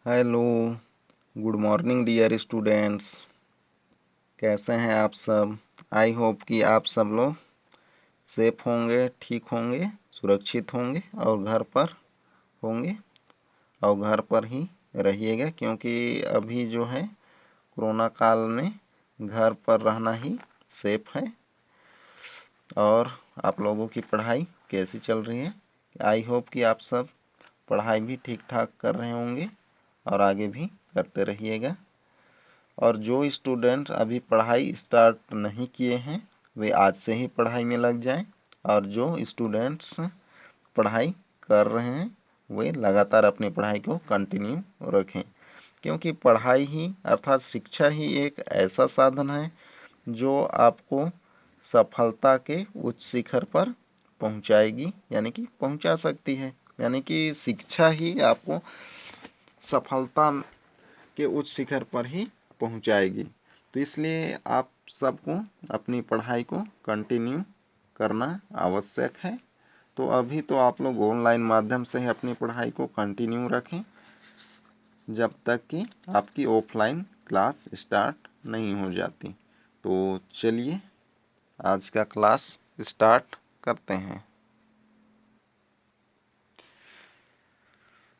Hello, good morning dear students. कैसे हैं आप सब? आई होप कि आप सब लोग सेफ होंगे, ठीक होंगे, सुरक्षित होंगे और घर पर होंगे और घर पर ही रहिएगा, क्योंकि अभी जो है कोरोना काल में घर पर रहना ही सेफ है। और आप लोगों की पढ़ाई कैसी चल रही है? आई होप कि आप सब पढ़ाई भी ठीक ठाक कर रहे होंगे और आगे भी करते रहिएगा। और जो स्टूडेंट अभी पढ़ाई स्टार्ट नहीं किए हैं वे आज से ही पढ़ाई में लग जाएं, और जो स्टूडेंट्स पढ़ाई कर रहे हैं वे लगातार अपनी पढ़ाई को कंटिन्यू रखें, क्योंकि पढ़ाई ही अर्थात शिक्षा ही एक ऐसा साधन है जो आपको सफलता के उच्च शिखर पर पहुंचाएगी, यानी कि पहुंचा सकती है। यानी कि शिक्षा ही आपको सफलता के उच्च शिखर पर ही पहुंचाएगी। तो इसलिए आप सबको अपनी पढ़ाई को कंटिन्यू करना आवश्यक है। तो अभी तो आप लोग ऑनलाइन माध्यम से ही अपनी पढ़ाई को कंटिन्यू रखें जब तक कि आपकी ऑफलाइन क्लास स्टार्ट नहीं हो जाती। तो चलिए आज का क्लास स्टार्ट करते हैं।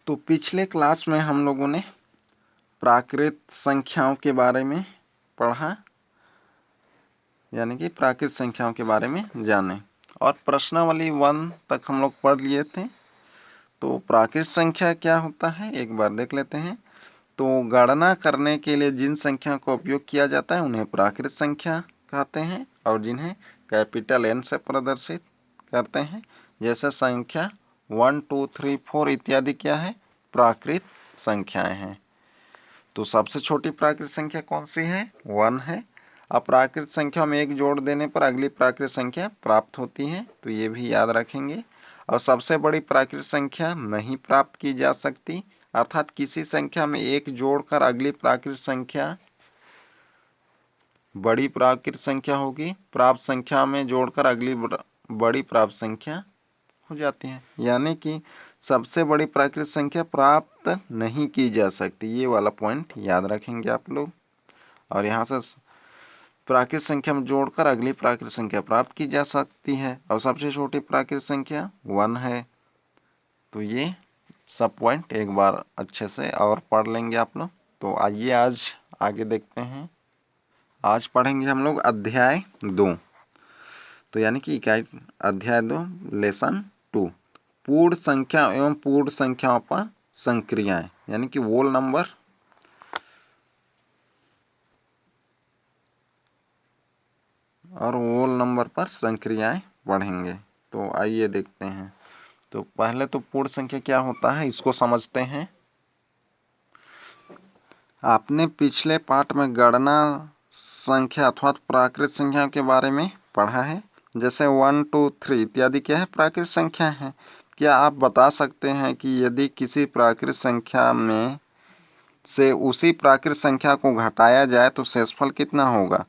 तो पिछले क्लास में हम लोगों ने प्राकृत संख्याओं के बारे में पढ़ा, यानी कि प्राकृत संख्याओं के बारे में जाने, और प्रश्नावली 1 तक हम लोग पढ़ लिए थे। तो प्राकृत संख्या क्या होता है एक बार देख लेते हैं। तो गणना करने के लिए जिन संख्या का उपयोग किया जाता है उन्हें प्राकृत संख्या कहते हैं, और जिन्हें कैपिटल N से प्रदर्शित करते हैं, जैसे संख्या 1 2 3 4 इत्यादि क्या है? प्राकृत संख्याएं हैं। तो सबसे छोटी प्राकृत संख्या कौन सी है? 1 है। अप्राकृत संख्या में एक जोड़ देने पर अगली प्राकृत संख्या प्राप्त होती है, तो ये भी याद रखेंगे। और सबसे बड़ी प्राकृत संख्या नहीं प्राप्त की जा सकती, अर्थात किसी संख्या में एक जोड़कर अगली प्राकृत संख्या बड़ी प्राकृत संख्या होगी, प्राप्त संख्या में जोड़कर अगली बड़ी प्राप्त संख्या हो जाती है। यानी कि सबसे बड़ी प्राकृत संख्या प्राप्त नहीं की जा सकती, ये वाला पॉइंट याद रखेंगे आप लोग। और यहाँ से प्राकृत संख्या में जोड़कर अगली प्राकृत संख्या प्राप्त की जा सकती है, और सबसे छोटी प्राकृत संख्या 1 है। तो ये सब पॉइंट एक बार अच्छे से और पढ़ लेंगे आप लोग। तो आइए आज आगे देखते हैं। आज पढ़ेंगे हम लोग अध्याय 2, तो यानी कि इकाई अध्याय 2 लेसन 2, पूर्ण संख्या एवं पूर्ण संख्याओं पर संक्रियाएं, यानी कि वोल नंबर और वोल नंबर पर संक्रियाएं पढ़ेंगे। तो आइए देखते हैं। तो पहले तो पूर्ण संख्या क्या होता है इसको समझते हैं। आपने पिछले पाठ में गणना संख्या अथवा प्राकृत संख्या के बारे में पढ़ा है, जैसे 1 2 3 इत्यादि क्या है? प्राकृत संख्या है। क्या आप बता सकते हैं कि यदि किसी प्राकृत संख्या में से उसी प्राकृत संख्या को घटाया जाए तो शेषफल कितना होगा?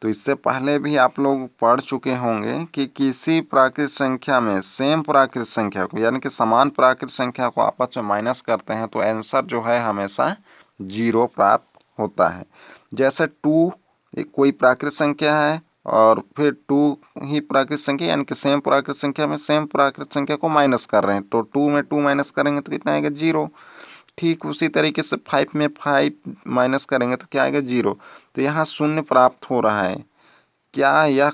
तो इससे पहले भी आप लोग पढ़ चुके होंगे कि किसी प्राकृत संख्या में सेम प्राकृत संख्या को, यानी कि समान प्राकृत संख्या को आपस में माइनस करते हैं तो आंसर जो है हमेशा 0 प्राप्त होता है। जैसे 2 एक कोई प्राकृत संख्या है और फिर 2 ही प्राकृत संख्या, यानी कि सेम प्राकृत संख्या में सेम प्राकृत संख्या को माइनस कर रहे हैं, तो 2 में 2 माइनस करेंगे तो कितना आएगा? 0। ठीक उसी तरीके से 5 में 5 माइनस करेंगे तो क्या आएगा? 0। तो यहाँ शून्य प्राप्त हो रहा है। क्या यह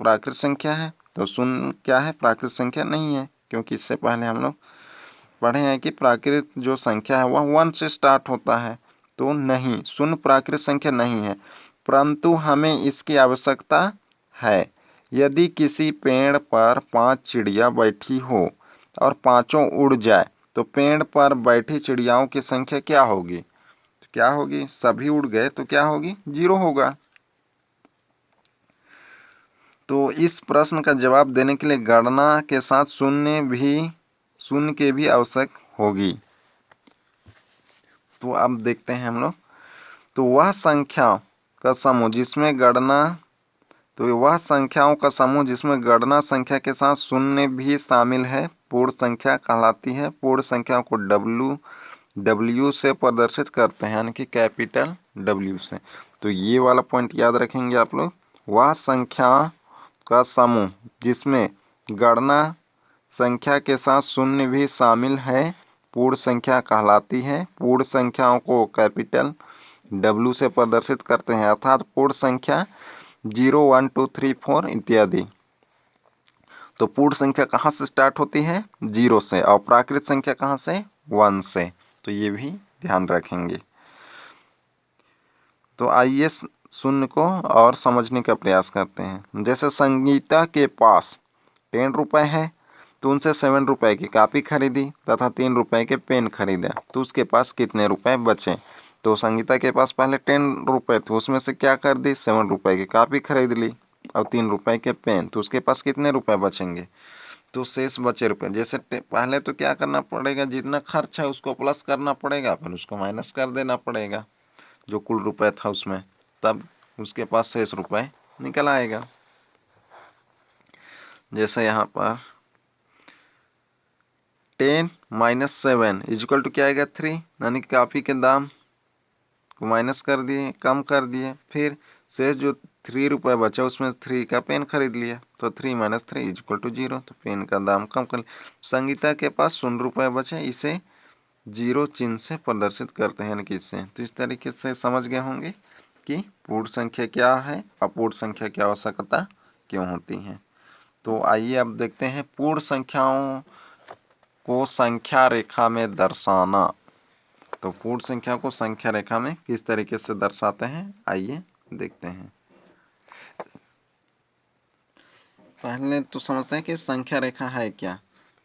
प्राकृत संख्या है? तो शून्य क्या है? प्राकृत संख्या नहीं है, क्योंकि इससे पहले हम लोग पढ़े हैं कि प्राकृत जो संख्या है वह 1 से स्टार्ट होता है। तो नहीं, शून्य प्राकृत संख्या नहीं है, परंतु हमें इसकी आवश्यकता है। यदि किसी पेड़ पर 5 चिड़िया बैठी हो और पांचों उड़ जाए तो पेड़ पर बैठी चिड़ियाओं की संख्या क्या होगी? तो क्या होगी? सभी उड़ गए तो क्या होगी? 0 होगा। तो इस प्रश्न का जवाब देने के लिए गणना के साथ शून्य के भी आवश्यक होगी। तो अब देखते हैं हम लोग। तो वह संख्या का समूह जिसमें गणना संख्या के साथ शून्य भी शामिल है पूर्ण संख्या कहलाती है। पूर्ण संख्या को W W से प्रदर्शित करते हैं, यानी कि कैपिटल W से। तो ये वाला पॉइंट याद रखेंगे आप लोग। वह संख्या का समूह जिसमें गणना संख्या के साथ शून्य भी शामिल है पूर्ण संख्या कहलाती है। पूर्ण संख्याओं को कैपिटल W से प्रदर्शित करते हैं, अर्थात पूर्ण संख्या 0, 1, 2, 3, 4 इत्यादि। तो पूर्ण संख्या कहाँ से स्टार्ट होती है? 0 से, और प्राकृत संख्या कहाँ से? 1 से। तो ये भी ध्यान रखेंगे। तो आइए शून्य को और समझने का प्रयास करते हैं। जैसे संगीता के पास 10 रुपये है, तो उनसे 7 रुपये की कापी खरीदी तथा 3 रुपये के पेन खरीदा, तो उसके पास कितने रुपए बचे? तो संगीता के पास पहले 10 रुपये थे, उसमें से क्या कर दी? 7 रुपये की कापी खरीद ली और 3 रुपये के पेन, तो उसके पास कितने रुपए बचेंगे? तो शेष बचे रुपये। जैसे पहले तो क्या करना पड़ेगा? जितना खर्च है उसको प्लस करना पड़ेगा, फिर उसको माइनस कर देना पड़ेगा जो कुल रुपए था उसमें, तब उसके पास शेष रुपए निकल आएगा। जैसे यहाँ पर 10 - 7 इक्वल टू क्या आएगा? 3, यानी कि काफ़ी के दाम को माइनस कर दिए, कम कर दिए। फिर शेष जो 3 रुपये बचा उसमें 3 का पेन खरीद लिया, तो 3 - 3 इक्वल टू 0, तो पेन का दाम कम कर लिया। संगीता के पास 0 रुपये बचे, इसे 0 चिन्ह से प्रदर्शित करते हैं, यानी कि इससे। तो इस तरीके से समझ गए होंगे कि पूर्ण संख्या क्या है, अपूर्ण संख्या की आवश्यकता क्यों होती है। तो आइए अब देखते हैं पूर्ण संख्याओं को संख्या रेखा में दर्शाना। तो पूर्ण संख्या को संख्या रेखा में किस तरीके से दर्शाते हैं, आइए देखते हैं। पहले तो समझते हैं कि संख्या रेखा है क्या।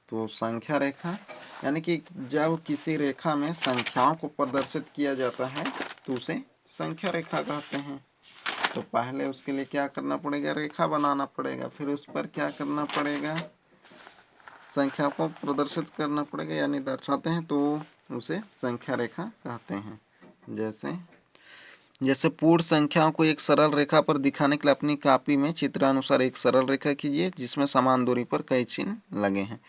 तो संख्या रेखा यानी कि जब किसी रेखा में संख्याओं को प्रदर्शित किया जाता है तो उसे संख्या रेखा कहते हैं। तो पहले उसके लिए क्या करना पड़ेगा? रेखा बनाना पड़ेगा, फिर उस पर क्या करना पड़ेगा? संख्या को प्रदर्शित करना पड़ेगा, यानी दर्शाते हैं, तो उसे संख्या रेखा कहते हैं। जैसे पूर्ण संख्याओं को एक सरल रेखा पर दिखाने के लिए अपनी कॉपी में चित्रानुसार एक सरल रेखा कीजिए जिसमें समान दूरी पर कई चिन्ह लगे हैं।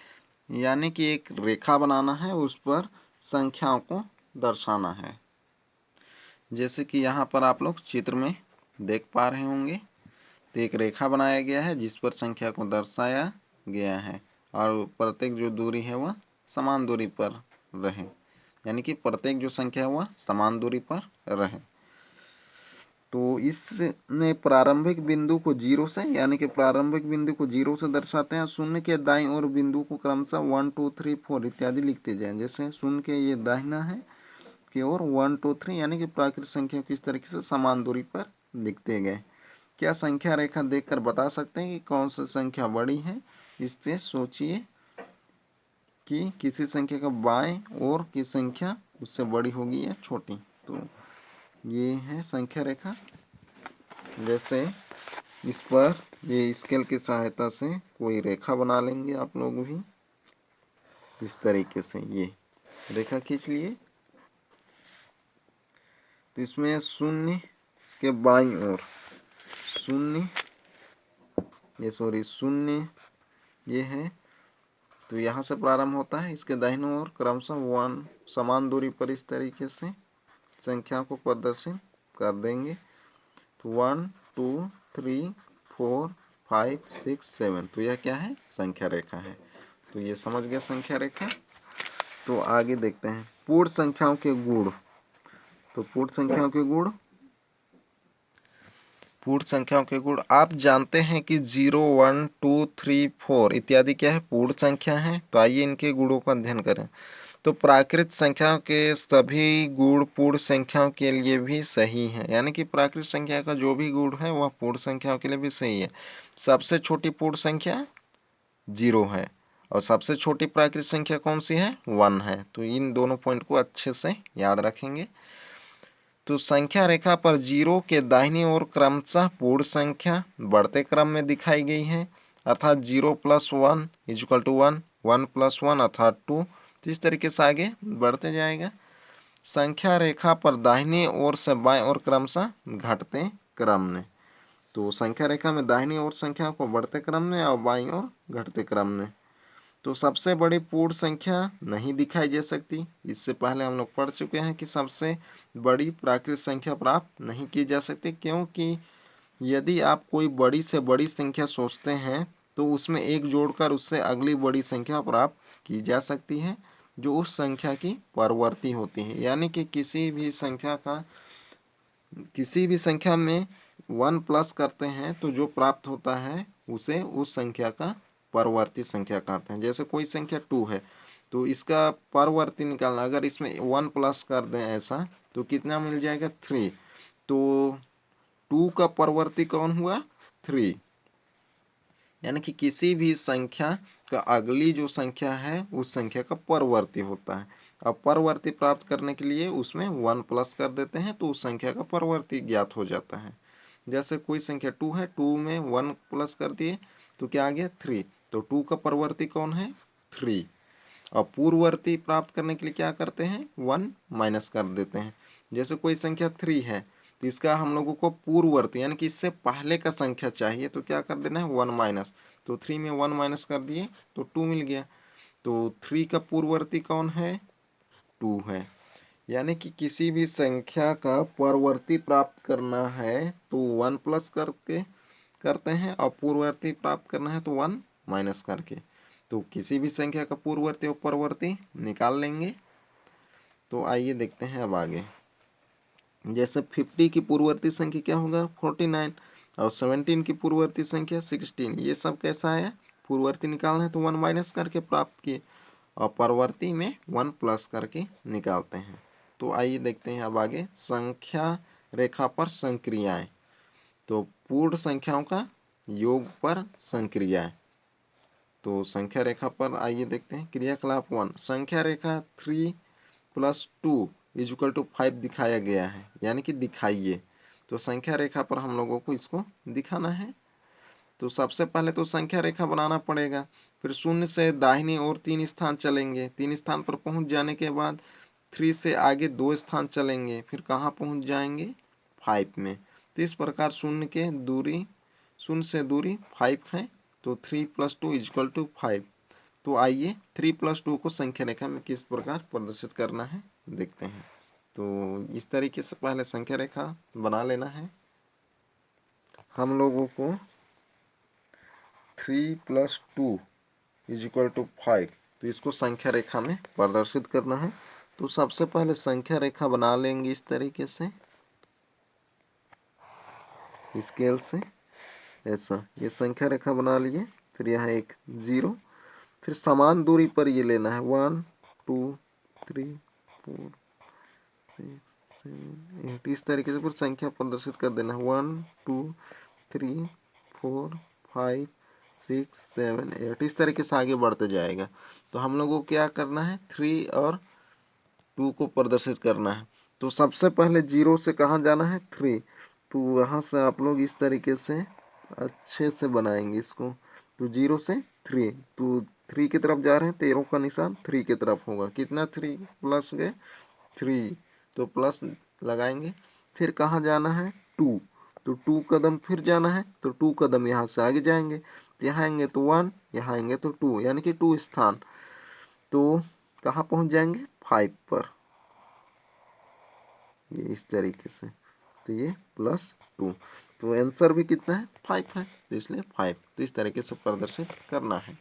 यानी कि एक रेखा बनाना है, उस पर संख्याओं को दर्शाना है। जैसे कि यहाँ पर आप लोग चित्र में देख पा रहे होंगे, तो एक रेखा बनाया गया है जिस पर संख्या को दर्शाया गया है, और प्रत्येक जो दूरी है वह समान दूरी पर रहे, यानी कि प्रत्येक जो संख्या है वह समान दूरी पर रहे। तो इसमें प्रारंभिक बिंदु को 0 से, यानी कि प्रारंभिक बिंदु को 0 से दर्शाते हैं। शून्य के दाईं ओर बिंदु को क्रमशः 1, 2, 3, 4 इत्यादि लिखते जाएं। जैसे शून्य के ये दाहिना है की ओर 1, 2, 3, यानी कि प्राकृत संख्या को इस तरीके से समान दूरी पर लिखते गए। क्या संख्या रेखा देखकर बता सकते हैं कि कौन सी संख्या बड़ी है? इससे सोचिए कि किसी संख्या का बाएं ओर की संख्या उससे बड़ी होगी या छोटी। तो ये है संख्या रेखा। जैसे इस पर ये स्केल की सहायता से कोई रेखा बना लेंगे आप लोग भी, इस तरीके से ये रेखा खींच लिए। तो इसमें शून्य के बाईं ओर शून्य ये है, तो यहाँ से प्रारंभ होता है। इसके दाहिनी ओर क्रमशः 1 समान दूरी पर इस तरीके से संख्या को प्रदर्शित कर देंगे। तो 1, 2, 3, 4, 5, 6, 7, तो यह क्या है? संख्या रेखा है। तो ये समझ गया संख्या रेखा। तो आगे देखते हैं पूर्ण संख्याओं के गुण। तो पूर्ण संख्याओं के गुण आप जानते हैं कि 0, 1, 2, 3, 4 इत्यादि क्या है? पूर्ण संख्या है। तो आइए इनके गुणों का अध्ययन करें। तो प्राकृत संख्याओं के सभी गुण पूर्ण संख्याओं के लिए भी सही है, यानी कि प्राकृत संख्या का जो भी गुण है वह पूर्ण संख्याओं के लिए भी सही है। सबसे छोटी पूर्ण संख्या 0 है, और सबसे छोटी प्राकृत संख्या कौन सी है? 1 है। तो इन दोनों पॉइंट को अच्छे से याद रखेंगे। तो संख्या रेखा पर 0 के दाहिनी ओर क्रमशः पूर्ण संख्या बढ़ते क्रम में दिखाई गई है, अर्थात 0 + 1 = 1, 1 + 1 अर्थात 2। तो इस तरीके से आगे बढ़ते जाएगा। संख्या रेखा पर दाहिनी ओर से बाएं ओर क्रमशः घटते क्रम में। तो संख्या रेखा में दाहिनी ओर संख्या को बढ़ते क्रम में और बाईं ओर घटते क्रम में। तो सबसे बड़ी पूर्ण संख्या नहीं दिखाई जा सकती। इससे पहले हम लोग पढ़ चुके हैं कि सबसे बड़ी प्राकृत संख्या प्राप्त नहीं की जा सकती, क्योंकि यदि आप कोई बड़ी से बड़ी संख्या सोचते हैं तो उसमें एक जोड़कर उससे अगली बड़ी संख्या प्राप्त की जा सकती है जो उस संख्या की परवर्ती होती है। यानी कि किसी भी संख्या में 1 प्लस करते हैं तो जो प्राप्त होता है उसे उस संख्या का परवर्ती संख्या कहते हैं। जैसे कोई संख्या 2 है तो इसका परवर्ती निकालना, अगर इसमें 1 प्लस कर दें ऐसा तो कितना मिल जाएगा 3। तो 2 का परवर्ती कौन हुआ 3। यानी कि किसी भी संख्या का अगली जो संख्या है उस संख्या का परवर्ती होता है। अब परवर्ती प्राप्त करने के लिए उसमें 1 प्लस कर देते हैं तो उस संख्या का परवर्ती ज्ञात हो जाता है। जैसे कोई संख्या 2 है, 2 में 1 प्लस कर दिए तो क्या आ गया 3। तो 2 का परवर्ती कौन है 3। अब पूर्ववर्ती प्राप्त करने के लिए क्या करते हैं 1 माइनस कर देते हैं। जैसे कोई संख्या 3 है तो इसका हम लोगों को पूर्ववर्ती यानी कि इससे पहले का संख्या चाहिए तो क्या कर देना है 1 माइनस। तो 3 में 1 माइनस कर दिए तो 2 मिल गया। तो 3 का पूर्ववर्ती कौन है 2 है। यानी कि किसी भी संख्या का परवर्ती प्राप्त करना है तो 1 प्लस करके करते हैं और पूर्ववर्ती प्राप्त करना है तो 1 माइनस करके। तो किसी भी संख्या का पूर्ववर्ती और परवर्ती निकाल लेंगे। तो आइए देखते हैं अब आगे। जैसे 50 की पूर्ववर्ती संख्या क्या होगा 49 और 17 की पूर्ववर्ती संख्या 16। ये सब कैसा है पूर्ववर्ती निकालना है तो 1 माइनस करके प्राप्त किए और परवर्ती में 1 प्लस करके निकालते हैं। तो आइए देखते हैं अब आगे संख्या रेखा पर संक्रियाएं। तो पूर्ण संख्याओं का योग पर संक्रियाएं। तो संख्या रेखा पर आइए देखते हैं क्रियाकलाप 1। संख्या रेखा 3 + 2 = 5 दिखाया गया है, यानी कि दिखाइए। तो संख्या रेखा पर हम लोगों को इसको दिखाना है। तो सबसे पहले तो संख्या रेखा बनाना पड़ेगा, फिर 0 से दाहिनी ओर 3 स्थान चलेंगे, 3 स्थान पर पहुंच जाने के बाद 3 से आगे 2 स्थान चलेंगे, फिर कहाँ पहुंच जाएंगे 5 में। तो इस प्रकार 0 से दूरी 5 है। तो 3 + 2 = 5। तो आइए 3 + 2 को संख्या रेखा में किस प्रकार प्रदर्शित करना है देखते हैं। तो इस तरीके से पहले संख्या रेखा बना लेना है हम लोगों को। 3 + 2 = 5। तो इसको संख्या रेखा में प्रदर्शित करना है। तो सबसे पहले संख्या रेखा बना लेंगे इस तरीके से स्केल से ऐसा। ये संख्या रेखा बना लिए, फिर यहाँ एक 0, फिर समान दूरी पर ये लेना है 1 2 3 4 6 7 8। इस तरीके से फिर संख्या प्रदर्शित कर देना है 1 2 3 4 5 6 7 8। इस तरीके से आगे बढ़ते जाएगा। तो हम लोगों को क्या करना है 3 और 2 को प्रदर्शित करना है। तो सबसे पहले 0 से कहाँ जाना है 3। तो वहाँ से आप लोग इस तरीके से अच्छे से बनाएंगे इसको। तो 0 से 3, तो 3 की तरफ जा रहे हैं तो एरो का निशान 3 की तरफ होगा। कितना 3 प्लस गए 3, तो प्लस लगाएंगे। फिर कहाँ जाना है 2, तो 2 कदम फिर जाना है तो 2 कदम यहाँ से आगे जाएंगे। तो यहाँ आएंगे तो 1, यहाँ आएंगे तो 2, यानी कि 2 स्थान। तो कहाँ पहुँच जाएंगे 5 पर, ये इस तरीके से। तो ये +2, तो आंसर भी कितना है 5 है, तो इसलिए 5। तो इस तरीके से प्रदर्शित करना है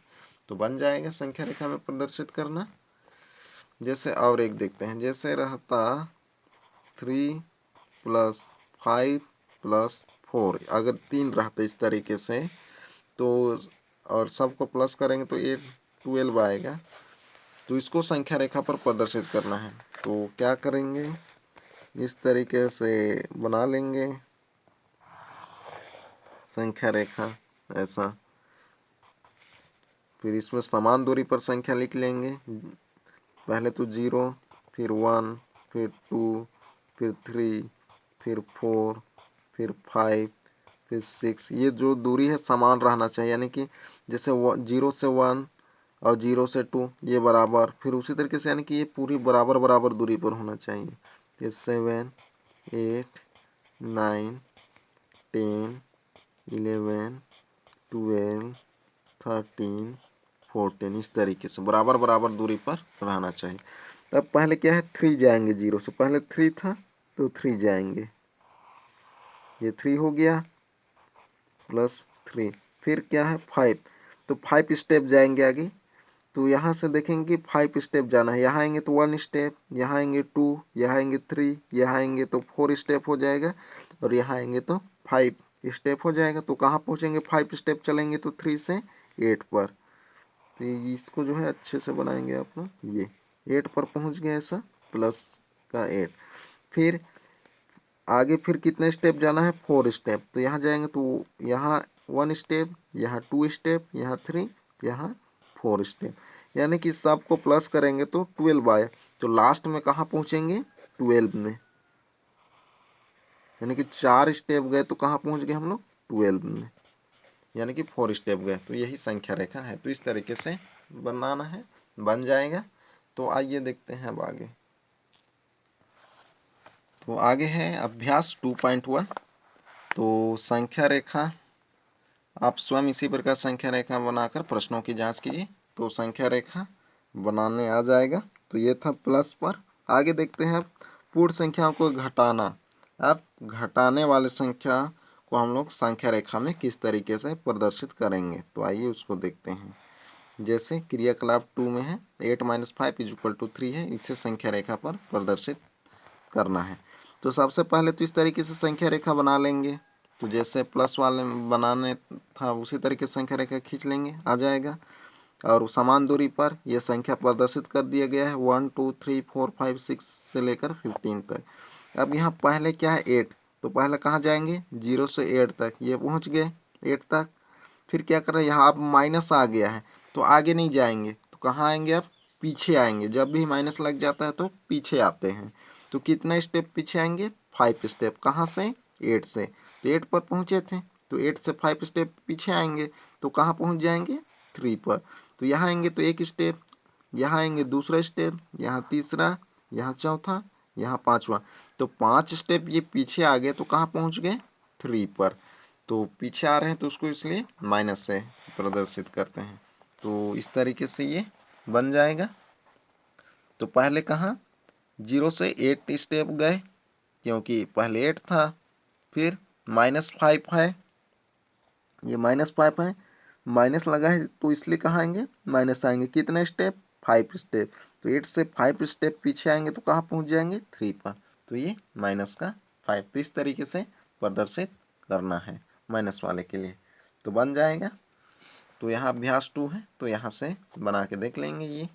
तो बन जाएगा संख्या रेखा में प्रदर्शित करना। जैसे और एक देखते हैं, जैसे रहता 3 + 5 + 4। अगर 3 रहता इस तरीके से तो और सबको प्लस करेंगे तो 8 12 आएगा। तो इसको संख्या रेखा पर प्रदर्शित करना है। तो क्या करेंगे इस तरीके से बना लेंगे संख्या रेखा ऐसा। फिर इसमें समान दूरी पर संख्या लिख लेंगे। पहले तो 0, फिर 1, फिर 2, फिर 3, फिर 4, फिर 5, फिर 6। ये जो दूरी है समान रहना चाहिए, यानी कि जैसे 0 से 1 और 0 से 2 ये बराबर, फिर उसी तरीके से यानी कि ये पूरी बराबर बराबर दूरी पर होना चाहिए। ये 7 8 9 10 11 12 13 14, इस तरीके से बराबर बराबर दूरी पर रहना चाहिए। तब पहले क्या है 3 जाएंगे, 0 से पहले 3 था तो 3 जाएंगे, ये 3 हो गया प्लस 3, फिर क्या है 5, तो 5 स्टेप जाएंगे आगे। तो यहाँ से देखेंगे 5 स्टेप जाना है, यहाँ आएंगे तो 1 स्टेप, यहाँ आएंगे 2, यहाँ आएंगे 3, यहाँ आएंगे तो 4 स्टेप हो जाएगा, और यहाँ आएंगे तो 5 स्टेप हो जाएगा। तो कहाँ पहुँचेंगे, 5 स्टेप चलेंगे तो 3 से 8 पर। तो इसको जो है अच्छे से बनाएंगे आप लोग, ये 8 पर पहुँच गया ऐसा, प्लस का 8। फिर आगे फिर कितने स्टेप जाना है, 4 स्टेप। तो यहाँ जाएंगे तो यहाँ 1 स्टेप, यहाँ 2 स्टेप, यहाँ 3, यहाँ 4 स्टेप, यानी कि सबको प्लस करेंगे तो 12 आए। तो लास्ट में कहाँ पहुँचेंगे, 12 में, यानी कि 4 स्टेप गए तो कहाँ पहुँच गए हम लोग, 12 में, यानी कि 4 स्टेप गए। तो यही संख्या रेखा है। तो इस तरीके से बनाना है, बन जाएगा। तो आइए देखते हैं अब आगे। तो आगे है अभ्यास 2.1। तो संख्या रेखा, आप स्वयं इसी प्रकार संख्या रेखा बनाकर प्रश्नों की जांच कीजिए। तो संख्या रेखा बनाने आ जाएगा। तो ये था प्लस पर। आगे देखते हैं पूर्ण संख्याओं को घटाना। अब घटाने वाले संख्या को हम लोग संख्या रेखा में किस तरीके से प्रदर्शित करेंगे, तो आइए उसको देखते हैं। जैसे क्रियाकलाप 2 में है 8 - 5 = 3 है, इसे संख्या रेखा पर प्रदर्शित करना है। तो सबसे पहले तो इस तरीके से संख्या रेखा बना लेंगे। तो जैसे प्लस वाले बनाने था उसी तरीके से संख्या रेखा खींच लेंगे, आ जाएगा। और समान दूरी पर यह संख्या प्रदर्शित कर दिया गया है 1 2 3 4 5 6 से लेकर 15 तक। अब यहाँ पहले क्या है 8, तो पहले कहाँ जाएंगे, 0 से 8 तक, ये पहुँच गए 8 तक। फिर क्या कर रहे हैं, यहाँ अब माइनस आ गया है तो आगे नहीं जाएंगे, तो कहाँ आएंगे, अब पीछे आएंगे। जब भी माइनस लग जाता है तो पीछे आते हैं। तो कितना स्टेप पीछे आएंगे, 5 स्टेप। कहाँ से, 8 से। तो 8 पर पहुँचे थे तो 8 से 5 स्टेप पीछे आएंगे तो कहाँ पहुँच जाएंगे, 3 पर। तो यहाँ आएंगे तो 1 स्टेप, यहाँ आएंगे दूसरा स्टेप, यहाँ तीसरा, यहाँ चौथा, यहाँ पाँचवा। तो 5 स्टेप ये पीछे आ गए तो कहाँ पहुँच गए, 3 पर। तो पीछे आ रहे हैं तो उसको इसलिए माइनस से प्रदर्शित करते हैं। तो इस तरीके से ये बन जाएगा। तो पहले कहाँ, 0 से 8 स्टेप गए क्योंकि पहले 8 था। फिर -5 है, ये -5 है, माइनस लगा है तो इसलिए कहाँ आएंगे, माइनस आएंगे। कितने स्टेप, 5 स्टेप। तो 8 से 5 स्टेप पीछे आएंगे तो कहाँ पहुँच जाएंगे, 3 पर। तो ये -5। तो इस तरीके से प्रदर्शित करना है माइनस वाले के लिए, तो बन जाएगा। तो यहाँ अभ्यास 2 है तो यहाँ से बना के देख लेंगे ये।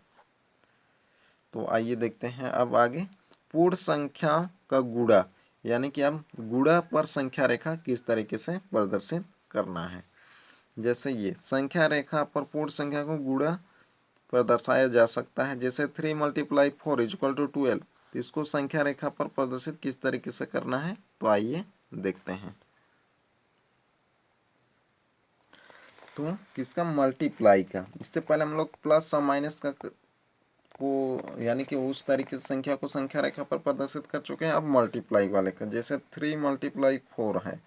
तो आइए देखते हैं अब आगे पूर्ण संख्या का गुणा, यानी कि अब गुणा पर संख्या रेखा किस तरीके से प्रदर्शित करना है। जैसे ये संख्या रेखा पर पूर्ण संख्या को गुणा पर दर्शाया जा सकता है। जैसे 3 × 4 = 12। तो इसको संख्या रेखा पर प्रदर्शित किस तरीके से करना है, तो आइए देखते हैं। तो किसका, मल्टीप्लाई का। इससे पहले हम लोग प्लस और माइनस का को, यानी कि उस तरीके से संख्या को संख्या रेखा पर प्रदर्शित कर चुके हैं। अब मल्टीप्लाई वाले का, जैसे 3 × 4 है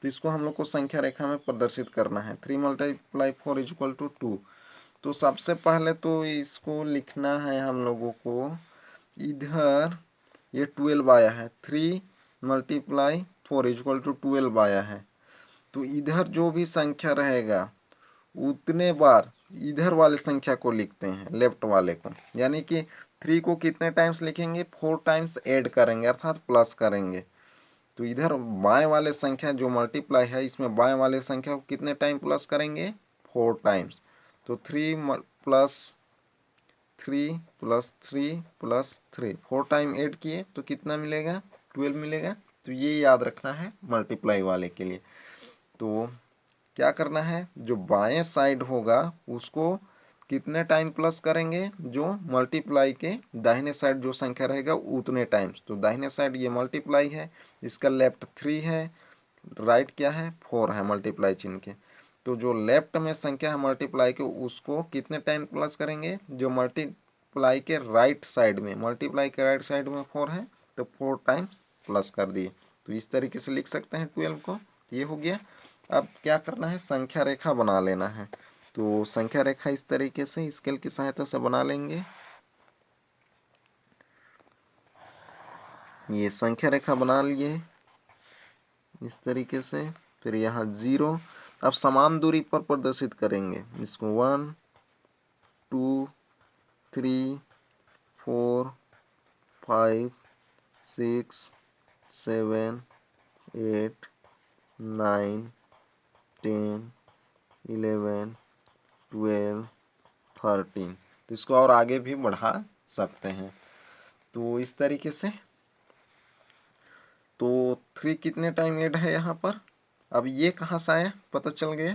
तो इसको हम लोग को संख्या रेखा में प्रदर्शित करना है। 3 × 4 = 2। तो सबसे पहले तो इसको लिखना है हम लोगों को, इधर ये 12 आया है, 3 × 4 = 12 आया है। तो इधर जो भी संख्या रहेगा उतने बार इधर वाले संख्या को लिखते हैं, लेफ्ट वाले को। यानी कि 3 को कितने टाइम्स लिखेंगे, 4 टाइम्स ऐड करेंगे अर्थात प्लस करेंगे। तो इधर बाएं वाले संख्या जो मल्टीप्लाई है इसमें बाएं वाले संख्या को कितने टाइम प्लस करेंगे, 4 टाइम्स। तो 3 + 3 + 3 + 3 4 टाइम ऐड किए तो कितना मिलेगा, 12 मिलेगा। तो ये याद रखना है मल्टीप्लाई वाले के लिए। तो क्या करना है, जो बाएं साइड होगा उसको कितने टाइम प्लस करेंगे, जो मल्टीप्लाई के दाहिने साइड जो संख्या रहेगा उतने टाइम्स। तो दाहिने साइड ये मल्टीप्लाई है, इसका लेफ्ट 3 है, राइट क्या है, 4 है मल्टीप्लाई चिन्ह के। तो जो लेफ्ट में संख्या है मल्टीप्लाई के उसको कितने टाइम प्लस करेंगे, जो मल्टीप्लाई के राइट साइड में, मल्टीप्लाई के राइट साइड में 4 है तो 4 टाइम्स प्लस कर दिए। तो इस तरीके से लिख सकते हैं 12 को। ये हो गया। अब क्या करना है, संख्या रेखा बना लेना है। तो संख्या रेखा इस तरीके से स्केल की सहायता से बना लेंगे। ये संख्या रेखा बना लिए इस तरीके से। फिर यहाँ 0, अब समान दूरी पर प्रदर्शित करेंगे इसको। 1 2 3 4 5 6 7 8 9 10 11 12 13। तो इसको और आगे भी बढ़ा सकते हैं। तो इस तरीके से तो 3 कितने टाइम ऐड है यहाँ पर, अब ये कहाँ से आया पता चल गया।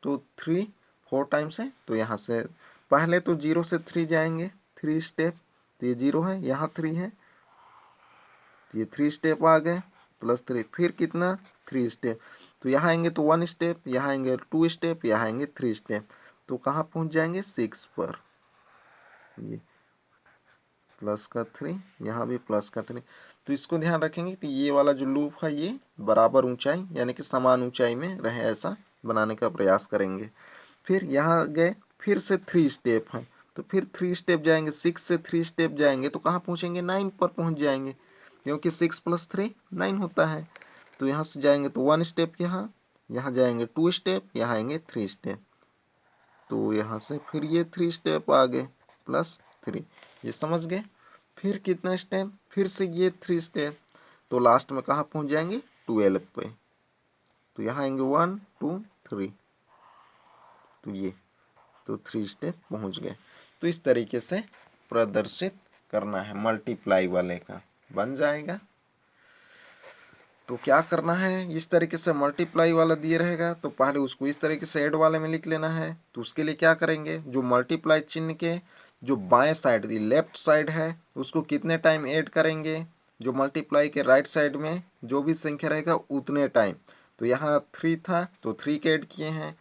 तो 3 4 टाइम्स है, तो यहाँ से पहले तो 0 से 3 जाएंगे, 3 स्टेप। तो ये 0 है, यहाँ 3 है, तो ये 3 स्टेप आ गए प्लस 3। फिर कितना 3 स्टेप, तो यहाँ आएंगे तो 1 स्टेप, यहाँ आएंगे 2 स्टेप, यहाँ आएंगे 3 स्टेप। तो कहाँ पहुँच जाएंगे 6 पर। ये प्लस का 3, यहाँ भी प्लस का 3। तो इसको ध्यान रखेंगे कि ये वाला जो लूप है ये बराबर ऊंचाई यानी कि समान ऊंचाई में रहे, ऐसा बनाने का प्रयास करेंगे। फिर यहाँ गए, फिर से 3 स्टेप है, तो फिर 3 स्टेप जाएंगे, 6 से 3 स्टेप जाएंगे तो कहाँ पहुँचेंगे 9 पर पहुँच जाएंगे, क्योंकि 6 + 3 9 होता है। तो यहाँ से जाएंगे तो 1 स्टेप, यहाँ जाएंगे 2 स्टेप, यहाँ आएंगे 3 स्टेप। तो यहाँ से फिर ये 3 स्टेप आ गए प्लस 3, ये समझ गए। फिर कितना स्टेप, फिर से ये 3 स्टेप, तो लास्ट में कहाँ पहुँच जाएंगे 12 पे। तो यहाँ आएंगे 1 2 3, तो ये तो 3 स्टेप पहुँच गए। तो इस तरीके से प्रदर्शित करना है, मल्टीप्लाई वाले का बन जाएगा। तो क्या करना है, इस तरीके से मल्टीप्लाई वाला दिए रहेगा तो पहले उसको इस तरीके से ऐड वाले में लिख लेना है। तो उसके लिए क्या करेंगे, जो मल्टीप्लाई चिन्ह के जो बाएं साइड लेफ्ट साइड है उसको कितने टाइम ऐड करेंगे, जो मल्टीप्लाई के राइट साइड में जो भी संख्या रहेगा उतने टाइम। तो यहाँ 3 था तो 3 के ऐड किए हैं,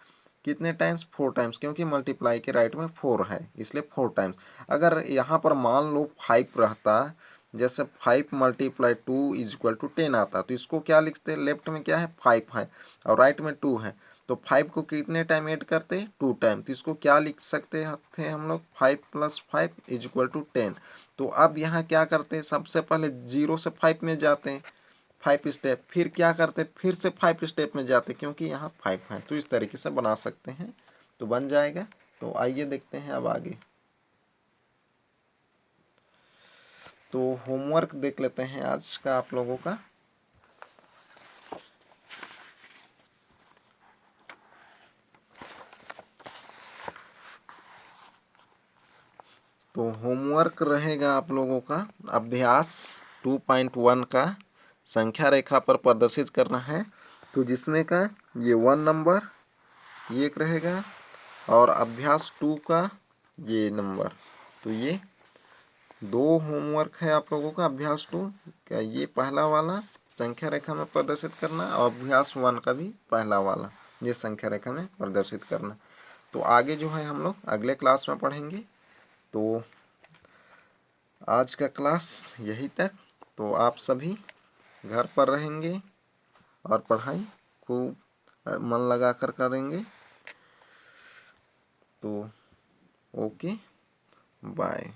कितने टाइम्स 4 टाइम्स, क्योंकि मल्टीप्लाई के राइट में 4 है इसलिए 4 टाइम्स। अगर यहाँ पर मान लो 5 रहता, जैसे 5 × 2 = 10 आता, तो इसको क्या लिखते, लेफ्ट में क्या है 5 है और राइट में 2 है, तो 5 को कितने टाइम ऐड करते 2 टाइम। तो इसको क्या लिख सकते थे हम लोग, 5 + 5 = 10। तो अब यहाँ क्या करते हैं, सबसे पहले 0 से 5 में जाते हैं 5 स्टेप, फिर क्या करते फिर से 5 स्टेप में जाते क्योंकि यहाँ 5 है। तो इस तरीके से बना सकते हैं, तो बन जाएगा। तो आइए देखते हैं अब आगे। तो होमवर्क देख लेते हैं आज का आप लोगों का। तो होमवर्क रहेगा आप लोगों का अभ्यास 2.1 का संख्या रेखा पर प्रदर्शित करना है। तो जिसमें का ये 1 नंबर ये एक रहेगा और अभ्यास 2 का ये नंबर। तो ये 2 होमवर्क है आप लोगों का। अभ्यास 2 का ये पहला वाला संख्या रेखा में प्रदर्शित करना और अभ्यास 1 का भी पहला वाला ये संख्या रेखा में प्रदर्शित करना। तो आगे जो है हम लोग अगले क्लास में पढ़ेंगे। तो आज का क्लास यही तक। तो आप सभी घर पर रहेंगे और पढ़ाई खूब मन लगा कर करेंगे। तो ओके, बाय।